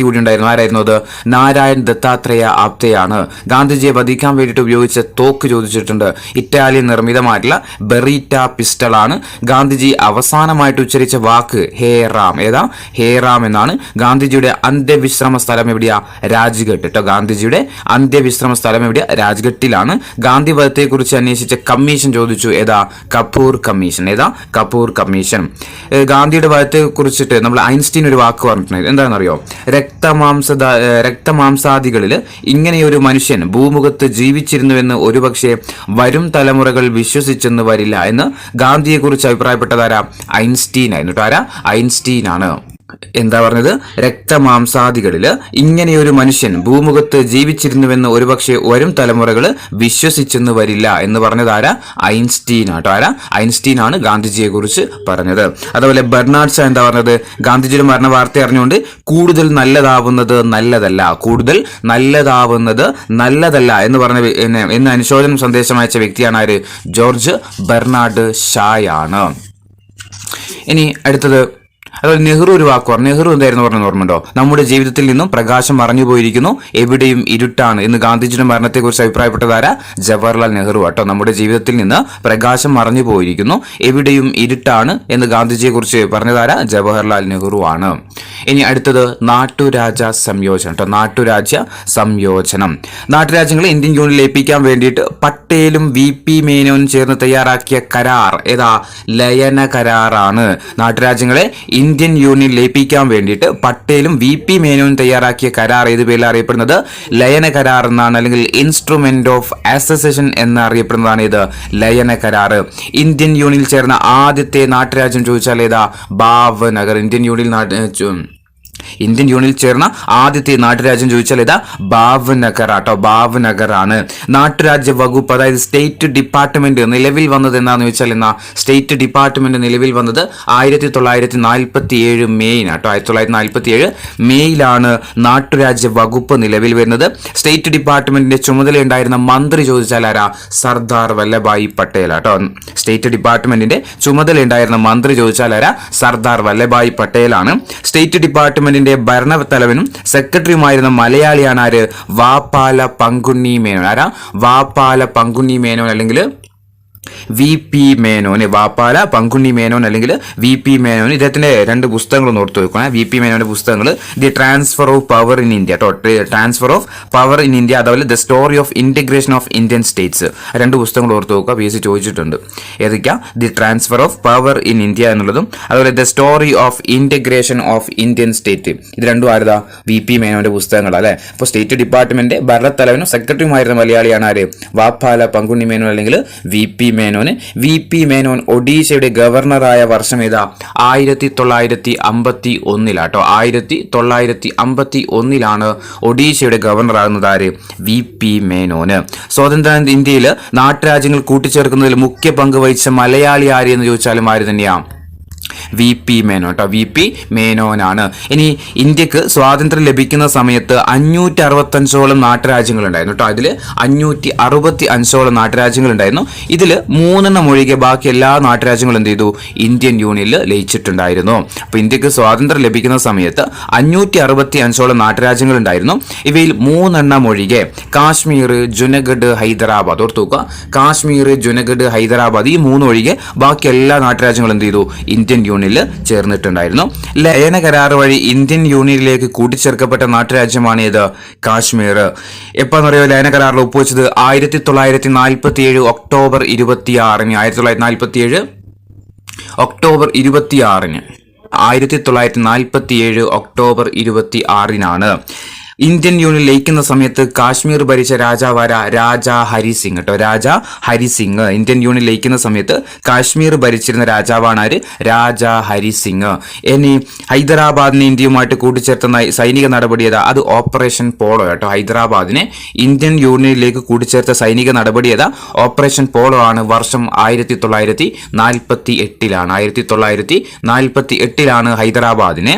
കൂടി ഉണ്ടായിരുന്നു. ആരായിരുന്നു അത്? നാരായൺ ദത്താത്രേയ ആപ്തെയാണ്. ഗാന്ധിജിയെ വധിക്കാൻ വേണ്ടിയിട്ട് ഉപയോഗിച്ച തോക്ക് ചോദിച്ചിട്ടുണ്ട്. ഇറ്റാലിയൻ നിർമ്മിതമായിട്ടുള്ള ബെറീറ്റ പിസ്റ്റളാണ്. ഗാന്ധിജി അവസാനമായിട്ട് ഉച്ചരിച്ച വാക്ക് ഹേ റാം. ഏതാ? ഹേ റാം എന്നാണ്. ഗാന്ധിജിയുടെ അന്ത്യവിശ്രമ സ്ഥലം എവിടെയാ? രാജ്ഘട്ട് കേട്ടോ. ഗാന്ധിജിയുടെ അന്ത്യവിശ്രമ സ്ഥലം എവിടെയാ? രാജ്ഘട്ടിലാണ്. ഗാന്ധി വധത്തെക്കുറിച്ച് അന്വേഷിച്ച കമ്മീഷൻ ചോദിച്ചു. ഏതാ? കപൂർ കമ്മീഷൻ. ഏതാ? കപൂർ കമ്മീഷൻ. ഗാന്ധിയുടെ വധത്തെ കുറിച്ചിട്ട് നമ്മൾ ഐൻസ്റ്റീൻ ഒരു വാക്ക് പറഞ്ഞിട്ടുണ്ട്. എന്താണെന്നറിയോ? രക്തമാംസാദികളിൽ ഇങ്ങനെയൊരു മനുഷ്യൻ ഭൂമുഖത്ത് ജീവിച്ചിരുന്നുവെന്ന് ഒരുപക്ഷെ വരും തലമുറകൾ വിശ്വസിച്ചെന്ന് വരില്ല എന്ന് ഗാന്ധിയെക്കുറിച്ച് അഭിപ്രായപ്പെട്ടതാരാ? ഐൻസ്റ്റീൻ ആയിരുന്നു. ആരാ? ഐൻസ്റ്റീൻ ആണ്. എന്താ പറഞ്ഞത്? രക്തമാംസാദികളിൽ ഇങ്ങനെയൊരു മനുഷ്യൻ ഭൂമുഖത്ത് ജീവിച്ചിരുന്നുവെന്ന് ഒരുപക്ഷെ വരും തലമുറകൾ വിശ്വസിച്ചെന്ന് വരില്ല എന്ന് പറഞ്ഞതാരാ? ഐൻസ്റ്റീൻ ആട്ടോ. ആരാ? ഐൻസ്റ്റീൻ ആണ് ഗാന്ധിജിയെ കുറിച്ച് പറഞ്ഞത്. അതുപോലെ ബെർണാഡ് ഷാ എന്താ പറഞ്ഞത്? ഗാന്ധിജിയുടെ മരണ വാർത്ത അറിഞ്ഞുകൊണ്ട് കൂടുതൽ നല്ലതാവുന്നത് നല്ലതല്ല, കൂടുതൽ നല്ലതാവുന്നത് നല്ലതല്ല എന്ന് പറഞ്ഞ എന്ന് അനുശോചനം സന്ദേശം അയച്ച വ്യക്തിയാണ് ആര്? ജോർജ് ബെർണാഡ് ഷായാണ്. ഇനി അടുത്തത് അതുപോലെ നെഹ്റു ഒരു വാക്ക് പറഞ്ഞു. നെഹ്റു എന്തായിരുന്നു പറഞ്ഞത് ഓർമ്മയുണ്ടോ? നമ്മുടെ ജീവിതത്തിൽ നിന്നും പ്രകാശം മറഞ്ഞു പോയിരിക്കുന്നു, എവിടെയും ഇരുട്ടാണ് എന്ന് ഗാന്ധിജിയുടെ മരണത്തെക്കുറിച്ച് അഭിപ്രായപ്പെട്ടതാരാ? ജവഹർലാൽ നെഹ്റു കേട്ടോ. നമ്മുടെ ജീവിതത്തിൽ നിന്ന് പ്രകാശം മറഞ്ഞു പോയിരിക്കുന്നു, എവിടെയും ഇരുട്ടാണ് എന്ന് ഗാന്ധിജിയെക്കുറിച്ച് പറഞ്ഞതാരാ? ജവഹർലാൽ നെഹ്റു ആണ്. ഇനി അടുത്തത് നാട്ടുരാജ സംയോജനം കേട്ടോ. നാട്ടുരാജ്യ സംയോജനം. നാട്ടുരാജ്യങ്ങളെ ഇന്ത്യൻ യൂണിയനിൽ ലയിപ്പിക്കാൻ വേണ്ടിയിട്ട് പട്ടേലും VP മേനോനും ചേർന്ന് തയ്യാറാക്കിയ കരാർ ഏതാ? ലയന കരാറാണ്. നാട്ടുരാജ്യങ്ങളെ ഇന്ത്യൻ യൂണിയൻ ലയിപ്പിക്കാൻ വേണ്ടിയിട്ട് പട്ടേലും VP മേനോനും തയ്യാറാക്കിയ കരാർ ഏത് പേരിൽ അറിയപ്പെടുന്നത്? ലയന കരാർ എന്നാണ്, അല്ലെങ്കിൽ ഇൻസ്ട്രുമെന്റ് ഓഫ് അസോസിയേഷൻ എന്നറിയപ്പെടുന്നതാണ് ഇത് ലയന കരാർ. ഇന്ത്യൻ യൂണിയനിൽ ചേർന്ന ആദ്യത്തെ നാട്ടുരാജ്യം ചോദിച്ചാൽ ഏതാ? ഭാവ്നഗർ. ഇന്ത്യൻ യൂണിയനിൽ ചേർന്ന ആദ്യത്തെ നാട്ടുരാജ്യം ചോദിച്ചാൽ ഏതാ? ഭാവ്നഗർ ആട്ടോ. ഭാവ്നഗർ ആണ്. നാട്ടുരാജ്യ വകുപ്പ് അതായത് സ്റ്റേറ്റ് ഡിപ്പാർട്ട്മെന്റ് നിലവിൽ വന്നത് എന്താണെന്ന് ചോദിച്ചാൽ എന്നാ? സ്റ്റേറ്റ് ഡിപ്പാർട്ട്മെന്റ് നിലവിൽ വന്നത് 1947 മെയ്നാട്ടോ. 1947 മെയ്യിലാണ് നാട്ടുരാജ്യ വകുപ്പ് നിലവിൽ വരുന്നത്. സ്റ്റേറ്റ് ഡിപ്പാർട്ട്മെന്റിന്റെ ചുമതല ഉണ്ടായിരുന്ന മന്ത്രി ചോദിച്ചാൽ ആരാ? സർദാർ വല്ലഭായ് പട്ടേൽ ആട്ടോ. സ്റ്റേറ്റ് ഡിപ്പാർട്ട്മെന്റിന്റെ ചുമതല ഉണ്ടായിരുന്ന മന്ത്രി ചോദിച്ചാൽ ആരാ? സർദാർ വല്ലഭായ് പട്ടേലാണ്. സ്റ്റേറ്റ് ഡിപ്പാർട്ട്മെന്റിന്റെ ഭരണത്തലവനും സെക്രട്ടറിയുമായിരുന്ന മലയാളിയാണ് ആര്? വാപ്പാല പങ്കുണ്ണി മേനോൻ. ആരാ? വാപ്പാല പങ്കുണ്ണി മേനോൻ അല്ലെങ്കിൽ VP മേനോൻ. വാപ്പാല പങ്കുണ്ണി മേനോൻ അല്ലെങ്കിൽ VP മേനോൻ. ഇദ്ദേഹത്തിന്റെ 2 പുസ്തകങ്ങളൊന്നും ഓർത്ത് വെക്കണം. VP മേനോന്റെ പുസ്തകങ്ങൾ the transfer of power in India transfer of power in India, അതുപോലെ the story of integration of Indian states. 2 പുസ്തകങ്ങൾ ഓർത്ത് വെക്കുക. PSC ചോദിച്ചിട്ടുണ്ട്. ഏതൊക്കെയാ? The transfer of power in India എന്നുള്ളതും അതുപോലെ the story of integration of Indian state. ഇത് രണ്ടും ആരുതാ? VP മേനോന്റെ പുസ്തകങ്ങൾ അല്ലെ. അപ്പോൾ സ്റ്റേറ്റ് ഡിപ്പാർട്ട്മെന്റ് ഭരണത്തലവനും സെക്രട്ടറിയുമായിരുന്ന മലയാളിയാണ് ആര്? വാപ്പാല പങ്കുണ്ണി മേനോൻ അല്ലെങ്കിൽ VP മേനോൻ. VP മേനോൻ ഒഡീഷയുടെ ഗവർണറായ വർഷം ഏതാ? 1951 ആട്ടോ. 1951 ഒഡീഷയുടെ ഗവർണർ ആകുന്നത് ആര്? VP മേനോന്. സ്വതന്ത്ര ഇന്ത്യയിൽ നാട്ടുരാജ്യങ്ങൾ കൂട്ടിച്ചേർക്കുന്നതിൽ മുഖ്യ പങ്ക് വഹിച്ച മലയാളി ആര് എന്ന് ചോദിച്ചാലും ആര് തന്നെയാ? VP മേനോൻ കേട്ടോ. VP മേനോനാണ്. ഇനി ഇന്ത്യക്ക് സ്വാതന്ത്ര്യം ലഭിക്കുന്ന സമയത്ത് 565ഓളം നാട്ടുരാജ്യങ്ങളുണ്ടായിരുന്നു കേട്ടോ. അതിൽ 565ഓളം നാട്ടുരാജ്യങ്ങളുണ്ടായിരുന്നു. ഇതിൽ 3 ഒഴികെ ബാക്കി എല്ലാ നാട്ടുരാജ്യങ്ങളും എന്ത് ചെയ്തു? ഇന്ത്യൻ യൂണിയനിൽ ലയിച്ചിട്ടുണ്ടായിരുന്നു. അപ്പോൾ ഇന്ത്യക്ക് സ്വാതന്ത്ര്യം ലഭിക്കുന്ന സമയത്ത് 565ഓളം നാട്ടുരാജ്യങ്ങളുണ്ടായിരുന്നു. ഇവയിൽ 3 ഒഴികെ കാശ്മീർ, ജുനഗഡ്, ഹൈദരാബാദ് ഓർത്തു നോക്കുക. കാശ്മീർ, ജുനഗഡ്, ഹൈദരാബാദ് ഈ 3 ഒഴികെ ബാക്കി എല്ലാ നാട്ടുരാജ്യങ്ങളും എന്ത് ചെയ്തു? ഇന്ത്യൻ യൂണിയനിൽ ചേർന്നിട്ടുണ്ടായിരുന്നു. ലയന കരാർ വഴി ഇന്ത്യൻ യൂണിയനിലേക്ക് കൂട്ടിച്ചേർക്കപ്പെട്ട നാട്ടുരാജ്യമാണ് ഇത്? കാശ്മീർ. എപ്പോഴെന്ന് പറയുക ലയന കരാറിൽ ഒപ്പുവെച്ചത്? 1947 October 26. 1947 October 26. 1947 October 26 Indian union ലയിക്കുന്ന സമയത്ത് കാശ്മീർ ഭരിച്ച രാജാവാര? രാജാ ഹരിസിംഗ് കേട്ടോ. രാജാ ഹരിസിംഗ്. ഇന്ത്യൻ യൂണിയൻ ലയിക്കുന്ന സമയത്ത് കാശ്മീർ ഭരിച്ചിരുന്ന രാജാവാണ് ആര്? രാജാ ഹരിസിംഗ്. ഇനി ഹൈദരാബാദിനെ ഇന്ത്യയുമായിട്ട് കൂട്ടിച്ചേർത്ത സൈനിക നടപടി ഏതാ? അത് ഓപ്പറേഷൻ പോളോ കേട്ടോ. ഹൈദരാബാദിനെ ഇന്ത്യൻ യൂണിയനിലേക്ക് കൂട്ടിച്ചേർത്ത സൈനിക നടപടി ഏതാ? ഓപ്പറേഷൻ പോളോ ആണ്. വർഷം 1948. 1948 ഹൈദരാബാദിനെ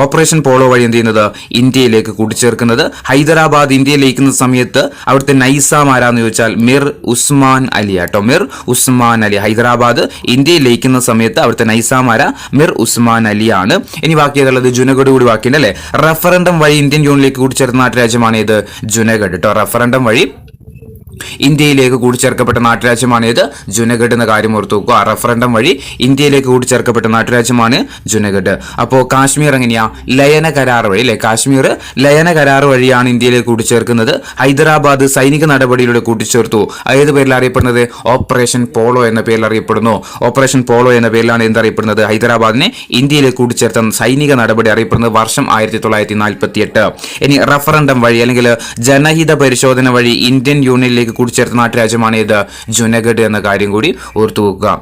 ഓപ്പറേഷൻ പോളോ വഴി എന്ത് ചെയ്യുന്നത് ഇന്ത്യയിലേക്ക് കൂട്ടിച്ചേർക്കുന്നത്. ഹൈദരാബാദ് ഇന്ത്യയിൽ ലയിക്കുന്ന സമയത്ത് അവിടുത്തെ നൈസാം ആരാന്ന് ചോദിച്ചാൽ മിർ ഉസ്മാൻ അലി ആട്ടോ. മിർ ഉസ്മാൻ അലി. ഹൈദരാബാദ് ഇന്ത്യയിൽ ലയിക്കുന്ന സമയത്ത് അവിടുത്തെ നൈസാം ആര മിർ ഉസ്മാൻ അലിയാണ്. ഇനി ബാക്കി ഏതുള്ളത് ജുനഗഡ് കൂടി ബാക്കിയുണ്ട് അല്ലെ. റഫറൻഡം വഴി ഇന്ത്യൻ യൂണിയനിലേക്ക് കൂട്ടിച്ചേർത്ത നാട്ടുരാജ്യമാണ് ഇത് ജുനഗഡ് കേട്ടോ. റഫറൻഡം വഴി ഇന്ത്യയിലേക്ക് കൂട്ടിച്ചേർക്കപ്പെട്ട നാട്ടുരാജ്യമാണ് ഇത് ജുനഗഡ് എന്ന കാര്യം ഓർത്തു വെക്കുക. റഫറൻഡം വഴി ഇന്ത്യയിലേക്ക് കൂട്ടിച്ചേർക്കപ്പെട്ട നാട്ടുരാജ്യമാണ് ജുനഗഡ്. അപ്പോൾ കാശ്മീർ എങ്ങനെയാ ലയന കരാർ വഴി അല്ലെ. കാശ്മീർ ലയന കരാർ വഴിയാണ് ഇന്ത്യയിലേക്ക് കൂട്ടിച്ചേർക്കുന്നത്. ഹൈദരാബാദ് സൈനിക നടപടിയിലൂടെ കൂട്ടിച്ചേർത്തു. ഏത് പേരിൽ അറിയപ്പെടുന്നത്? ഓപ്പറേഷൻ പോളോ എന്ന പേരിൽ അറിയപ്പെടുന്നു. ഓപ്പറേഷൻ പോളോ എന്ന പേരിലാണ് എന്തറിയപ്പെടുന്നത്? ഹൈദരാബാദിനെ ഇന്ത്യയിലേക്ക് കൂട്ടിച്ചേർത്ത സൈനിക നടപടി അറിയപ്പെടുന്നത് വർഷം 1948. ഇനി റഫറൻഡം വഴി അല്ലെങ്കിൽ ജനഹിത പരിശോധന വഴി ഇന്ത്യൻ യൂണിയനിലേക്ക് കൂട്ടിച്ചേർത്ത നാട്ടുരാജ്യമാണ് ഇത് ജുനഗഡ് എന്ന കാര്യം കൂടി ഓർത്തു വെക്കുക.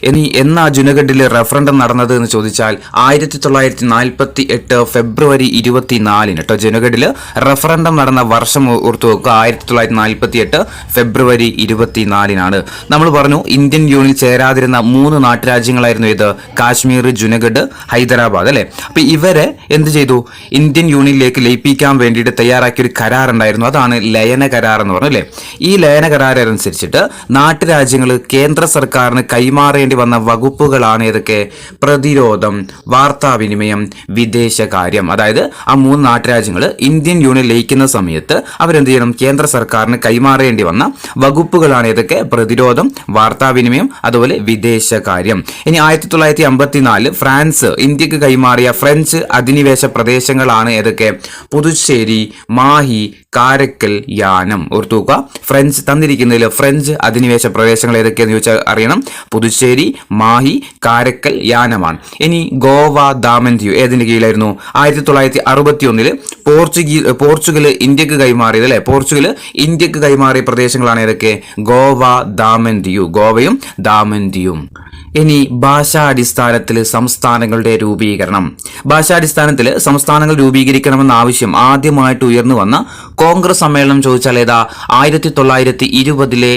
ഇനി എന്നാ ജുനഗഡിൽ റഫറൻഡം നടന്നത് എന്ന് ചോദിച്ചാൽ 1948 ഫെബ്രുവരി 24 കേട്ടോ. ജുനഗഡിൽ റഫറൻഡം നടന്ന വർഷം ഓർത്തു വെക്കുക. 1948 ഫെബ്രുവരി 24 നമ്മൾ പറഞ്ഞു ഇന്ത്യൻ യൂണിയനിൽ ചേരാതിരുന്ന 3 നാട്ടുരാജ്യങ്ങളായിരുന്നു ഇത് കാശ്മീർ, ജുനഗഡ്, ഹൈദരാബാദ് അല്ലെ. അപ്പൊ ഇവരെ എന്ത് ചെയ്തു? ഇന്ത്യൻ യൂണിയനിലേക്ക് ലയിപ്പിക്കാൻ വേണ്ടിയിട്ട് തയ്യാറാക്കിയ ഒരു കരാർ ഉണ്ടായിരുന്നു. അതാണ് ലയന കരാർ എന്ന് പറഞ്ഞു അല്ലെ. ഈ ലയന കരാർ അനുസരിച്ചിട്ട് നാട്ടുരാജ്യങ്ങൾ കേന്ദ്ര സർക്കാരിന് കൈമാറേണ്ടി വന്ന വകുപ്പുകളാണ് ഏതൊക്കെ? പ്രതിരോധം, വാർത്താവിനിമയം, വിദേശകാര്യം. അതായത് ആ 3 നാട്ടുരാജ്യങ്ങൾ ഇന്ത്യൻ യൂണിയൻ ലയിക്കുന്ന സമയത്ത് അവരെന്ത് ചെയ്യണം? കേന്ദ്ര സർക്കാരിന് കൈമാറേണ്ടി വന്ന വകുപ്പുകളാണ് ഏതൊക്കെ? പ്രതിരോധം, വാർത്താവിനിമയം, അതുപോലെ വിദേശകാര്യം. ഇനി 1954 ഫ്രാൻസ് ഇന്ത്യക്ക് കൈമാറിയ ഫ്രഞ്ച് അധിനിവേശ പ്രദേശങ്ങളാണ് ഏതൊക്കെ? പുതുച്ചേരി, മാഹി, കാരക്കൽ, യാനം. ഓർത്തുക, ഫ്രഞ്ച് തന്നിരിക്കുന്നതിൽ ഫ്രഞ്ച് അധിനിവേശ പ്രദേശങ്ങൾ ഏതൊക്കെയെന്ന് ചോദിച്ചാൽ അറിയണം. പുതുച്ചേരി, മാഹി, കാരക്കൽ, യാനമാണ്. ഇനി ഗോവ, ദാമൻ ദിയു ഏതിന്റെ കീഴിലായിരുന്നു? 1961 പോർച്ചുഗൽ ഇന്ത്യക്ക് കൈമാറിയത് അല്ലെ. പോർച്ചുഗൽ ഇന്ത്യക്ക് കൈമാറിയ പ്രദേശങ്ങളാണ് ഏതൊക്കെ? ഗോവ, ദാമൻ ദിയു. ഗോവയും ദാമൻ ദിയും. ഇനി ഭാഷാടിസ്ഥാനത്തിൽ സംസ്ഥാനങ്ങളുടെ രൂപീകരണം. ഭാഷാടിസ്ഥാനത്തിൽ സംസ്ഥാനങ്ങൾ രൂപീകരിക്കണമെന്ന ആവശ്യം ആദ്യമായിട്ട് ഉയർന്നു വന്ന കോൺഗ്രസ് സമ്മേളനം ചോദിച്ചാൽ ഏതാ? 1920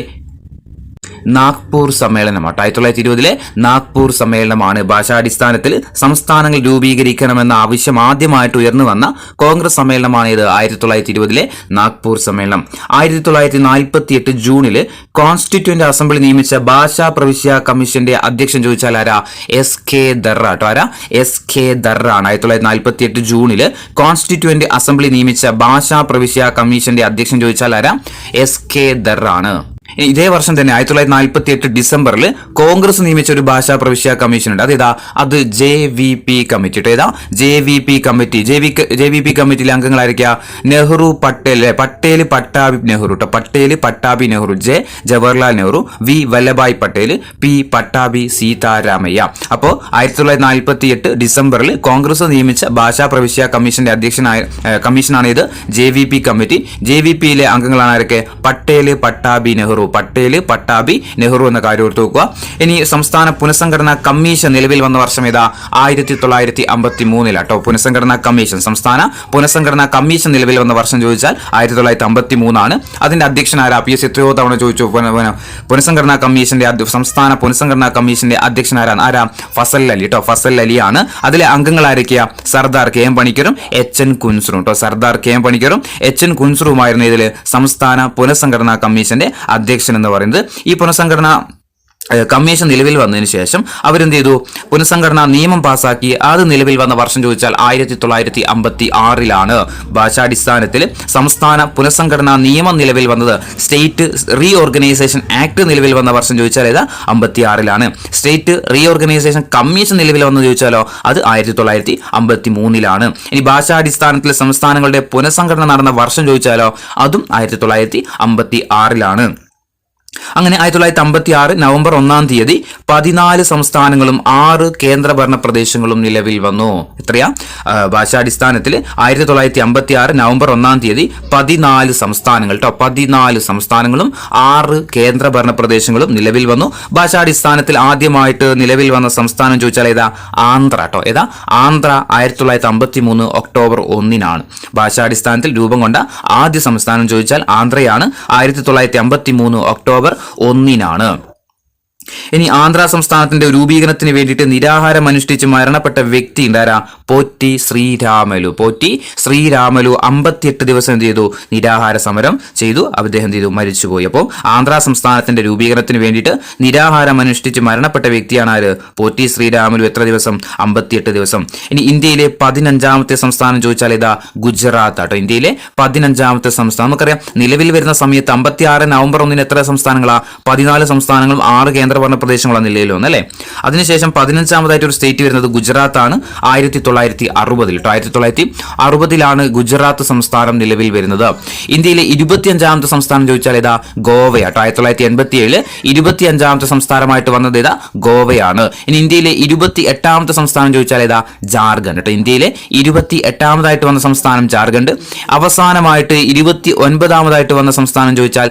നാഗ്പൂർ സമ്മേളനം. 1920 നാഗ്പൂർ സമ്മേളനമാണ് ഭാഷാടിസ്ഥാനത്തിൽ സംസ്ഥാനങ്ങൾ രൂപീകരിക്കണമെന്ന ആവശ്യം ആദ്യമായിട്ട് ഉയർന്നു വന്ന കോൺഗ്രസ് സമ്മേളനമാണ് ഇത് 1920 നാഗ്പൂർ സമ്മേളനം. 1948 ജൂണിൽ കോൺസ്റ്റിറ്റ്യൂന്റ് അസംബ്ലി നിയമിച്ച ഭാഷാ പ്രവിശ്യ കമ്മീഷന്റെ അധ്യക്ഷൻ ചോദിച്ചാൽ ആരാ? SK ദർറ കേട്ടോ. ആരാ? SK ദർറ ആണ്. 1948 ജൂണിൽ കോൺസ്റ്റിറ്റ്യൂന്റ് അസംബ്ലി നിയമിച്ച ഭാഷാ പ്രവിശ്യ കമ്മീഷന്റെ അധ്യക്ഷൻ ചോദിച്ചാൽ ആരാ? SK ദർറ ആണ്. ഇതേ വർഷം തന്നെ 1948 ഡിസംബറിൽ കോൺഗ്രസ് നിയമിച്ച ഒരു ഭാഷാ പ്രവിശ്യ കമ്മീഷൻ ഉണ്ട്. അത് JVP കമ്മിറ്റി. ഏതാ? JVP committee. JVP കമ്മിറ്റിയിലെ അംഗങ്ങളായിരിക്കുക നെഹ്റു, പട്ടേൽ പട്ടാഭി നെഹ്റു കേട്ടോ. Patel Pattabhi Nehru, Jawaharlal Nehru, V Vallabhbhai Patel, P Pattabhi Sitaramayya. അപ്പോൾ 1948 ഡിസംബറിൽ കോൺഗ്രസ് നിയമിച്ച ഭാഷാ പ്രവിശ്യ കമ്മീഷന്റെ കമ്മീഷനാണ് ഇത് JVP കമ്മിറ്റി. JVPയിലെ അംഗങ്ങളാണ് ആരൊക്കെ? പട്ടേൽ പട്ടാഭി നെഹ്റു. പട്ടേൽ പട്ടാഭി നെഹ്റു എന്ന കാര്യം ഓർത്തു വെക്കുക. ഇനി സംസ്ഥാന പുനഃസംഘടനാ കമ്മീഷൻ നിലവിൽ വന്ന വർഷം ഏതാ? 1953 കേട്ടോ. പുനഃസംഘടനാ കമ്മീഷൻ, സംസ്ഥാന പുനഃസംഘടനാ കമ്മീഷൻ നിലവിൽ വന്ന വർഷം ചോദിച്ചാൽ 1953 അതിന്റെ അധ്യക്ഷൻ ആരാ? PS എത്രയോ തവണ ചോദിച്ചു. പുനഃസംഘടനാ കമ്മീഷന്റെ സംസ്ഥാന പുനഃസംഘടനാ കമ്മീഷന്റെ അധ്യക്ഷൻ ആരാ? ഫസൽ അലി കേട്ടോ. ഫസൽ അലിയാണ്. അതിലെ അംഗങ്ങൾ ആരൊക്കെയാ? സർദാർ KM പണിക്കരും HN കുൻസറും കേട്ടോ. സർദാർ KM പണിക്കരും HN കുൻസറുമായിരുന്നു ഇതിൽ സംസ്ഥാന പുനഃസംഘടനാ കമ്മീഷന്റെ അധ്യക്ഷൻ എന്ന് പറയുന്നത്. ഈ പുനഃസംഘടന കമ്മീഷൻ നിലവിൽ വന്നതിന് ശേഷം അവരെന്ത് ചെയ്തു? പുനഃസംഘടനാ നിയമം പാസാക്കി. അത് നിലവിൽ വന്ന വർഷം ചോദിച്ചാൽ 1956 ഭാഷാടിസ്ഥാനത്തിൽ സംസ്ഥാന പുനഃസംഘടനാ നിയമം നിലവിൽ വന്നത്. സ്റ്റേറ്റ് റീഓർഗനൈസേഷൻ ആക്ട് നിലവിൽ വന്ന വർഷം ചോദിച്ചാൽ ഏതാ? 56 സ്റ്റേറ്റ് റീഓർഗനൈസേഷൻ കമ്മീഷൻ നിലവിൽ വന്നത് ചോദിച്ചാലോ അത് 1953 ഇനി ഭാഷാടിസ്ഥാനത്തിൽ സംസ്ഥാനങ്ങളുടെ പുനഃസംഘടന നടന്ന വർഷം ചോദിച്ചാലോ അതും 1956 അങ്ങനെ 1956 നവംബർ 1 14 സംസ്ഥാനങ്ങളും 6 കേന്ദ്രഭരണ പ്രദേശങ്ങളും നിലവിൽ വന്നു. എത്രയാ? ഭാഷാടിസ്ഥാനത്തിൽ 1956 നവംബർ 1 14 സംസ്ഥാനങ്ങൾ കേട്ടോ. 14 സംസ്ഥാനങ്ങളും 6 കേന്ദ്രഭരണ പ്രദേശങ്ങളും നിലവിൽ വന്നു. ഭാഷാടിസ്ഥാനത്തിൽ ആദ്യമായിട്ട് നിലവിൽ വന്ന സംസ്ഥാനം ചോദിച്ചാൽ ഏതാ? ആന്ധ്ര കേട്ടോ. ഏതാ? ആന്ധ്ര 1953 ഒക്ടോബർ 1 ഭാഷാടിസ്ഥാനത്തിൽ രൂപം കൊണ്ട ആദ്യ സംസ്ഥാനം ചോദിച്ചാൽ ആന്ധ്രയാണ്. 1953 ഒക്ടോബർ 1 ഇനി ആന്ധ്ര സംസ്ഥാനത്തിന്റെ രൂപീകരണത്തിന് വേണ്ടിയിട്ട് നിരാഹാരം അനുഷ്ഠിച്ച് മരണപ്പെട്ട വ്യക്തി ഉണ്ടാരാ? പോറ്റി ശ്രീരാമലു. പോറ്റി ശ്രീരാമലു 58 ദിവസം എന്ത് ചെയ്തു? നിരാഹാര സമരം ചെയ്തു. അദ്ദേഹം എന്ത് ചെയ്തു? മരിച്ചുപോയി. അപ്പോൾ ആന്ധ്ര സംസ്ഥാനത്തിന്റെ രൂപീകരണത്തിന് വേണ്ടിയിട്ട് നിരാഹാരം അനുഷ്ഠിച്ച് മരണപ്പെട്ട വ്യക്തിയാണ് ആര്? പോറ്റി ശ്രീരാമലു. എത്ര ദിവസം? 58 ദിവസം. ഇനി ഇന്ത്യയിലെ 15ാമത്തെ സംസ്ഥാനം ചോദിച്ചാൽ ഇതാ ഗുജറാത്ത് ആട്ടോ. ഇന്ത്യയിലെ 15ാമത്തെ സംസ്ഥാനം. നമുക്കറിയാം നിലവിൽ വരുന്ന സമയത്ത് 56 നവംബർ 1 എത്ര സംസ്ഥാനങ്ങളാ? 14 സംസ്ഥാനങ്ങളും 6 കേന്ദ്രഭരണ പ്രദേശങ്ങളാണ് നിലയിൽ വന്നത് അല്ലേ. അതിനുശേഷം 15ാമതായിട്ട് ഒരു സ്റ്റേറ്റ് വരുന്നത് ഗുജറാത്ത് ആണ്. 1960 1960 ഗുജറാത്ത് സംസ്ഥാനം നിലവിൽ വരുന്നത്. ഇന്ത്യയിലെ 25ാമത്തെ സംസ്ഥാനം ചോദിച്ചാൽ ഇതാ ഗോവയാട്ടോ. 1987 25ാമത്തെ സംസ്ഥാനമായിട്ട് വന്നത് ഇതാ ഗോവയാണ്. ഇനി ഇന്ത്യയിലെ 28ാമത്തെ സംസ്ഥാനം ചോദിച്ചാൽ ഇതാ ജാർഖണ്ഡ് കേട്ടോ. ഇന്ത്യയിലെ 28ാമതായിട്ട് വന്ന സംസ്ഥാനം ജാർഖണ്ഡ്. അവസാനമായിട്ട് 29ാമതായിട്ട് വന്ന സംസ്ഥാനം ചോദിച്ചാൽ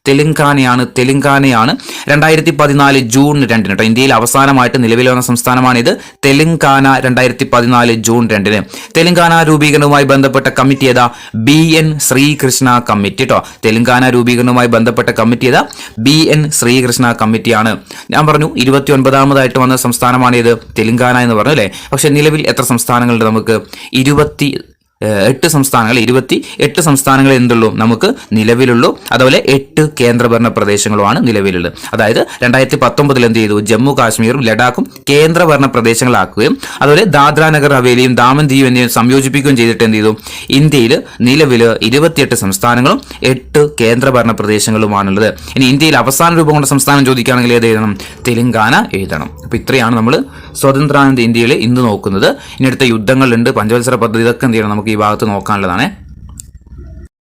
തെലുങ്കാനയാണ് 2014 ജൂൺ 2 കേട്ടോ. ഇന്ത്യയിൽ അവസാനമായിട്ട് നിലവിൽ വന്ന സംസ്ഥാനമാണിത് തെലുങ്കാന. 2014 ജൂൺ 2 തെലുങ്കാന രൂപീകരണവുമായി ബന്ധപ്പെട്ട കമ്മിറ്റി ഏതാ? BN ശ്രീകൃഷ്ണ കമ്മിറ്റി കേട്ടോ. തെലുങ്കാന രൂപീകരണവുമായി ബന്ധപ്പെട്ട കമ്മിറ്റി ഏതാ? BN ശ്രീകൃഷ്ണ കമ്മിറ്റിയാണ്. ഞാൻ പറഞ്ഞു 29ാമതായിട്ട് വന്ന സംസ്ഥാനമാണ് ഇത് തെലുങ്കാന എന്ന് പറഞ്ഞു അല്ലേ. പക്ഷെ നിലവിൽ എത്ര സംസ്ഥാനങ്ങളുണ്ട്? നമുക്ക് 28 സംസ്ഥാനങ്ങൾ. 28 സംസ്ഥാനങ്ങൾ എന്തുള്ളൂ? നമുക്ക് നിലവിലുള്ളൂ. അതുപോലെ 8 കേന്ദ്രഭരണ പ്രദേശങ്ങളുമാണ് നിലവിലുള്ളത്. അതായത് 2019 എന്ത് ചെയ്തു? ജമ്മു കാശ്മീരും ലഡാക്കും കേന്ദ്രഭരണ പ്രദേശങ്ങളാക്കുകയും അതുപോലെ ദാദ്ര നഗർ ഹവേലിയും ദാമൻ ദിയു എന്നിവ സംയോജിപ്പിക്കുകയും ചെയ്തിട്ട് എന്ത് ചെയ്തു? ഇന്ത്യയിൽ നിലവിൽ 28 സംസ്ഥാനങ്ങളും 8 കേന്ദ്രഭരണ പ്രദേശങ്ങളുമാണുള്ളത്. ഇനി ഇന്ത്യയിൽ അവസാന രൂപം കൊണ്ട സംസ്ഥാനം ചോദിക്കുകയാണെങ്കിൽ ഏത് എഴുതണം? തെലുങ്കാന എഴുതണം. അപ്പൊ ഇത്രയാണ് നമ്മൾ സ്വതന്ത്രാനന്ദ ഇന്ത്യയിൽ ഇന്ന് നോക്കുന്നത്. ഇനി അടുത്ത യുദ്ധങ്ങളുണ്ട്, പഞ്ചവത്സര പദ്ധതി, ഇതൊക്കെ എന്ത് ചെയ്യണം? നമുക്ക് ഈ ഭാഗത്ത് നോക്കാനുള്ളതാണ്.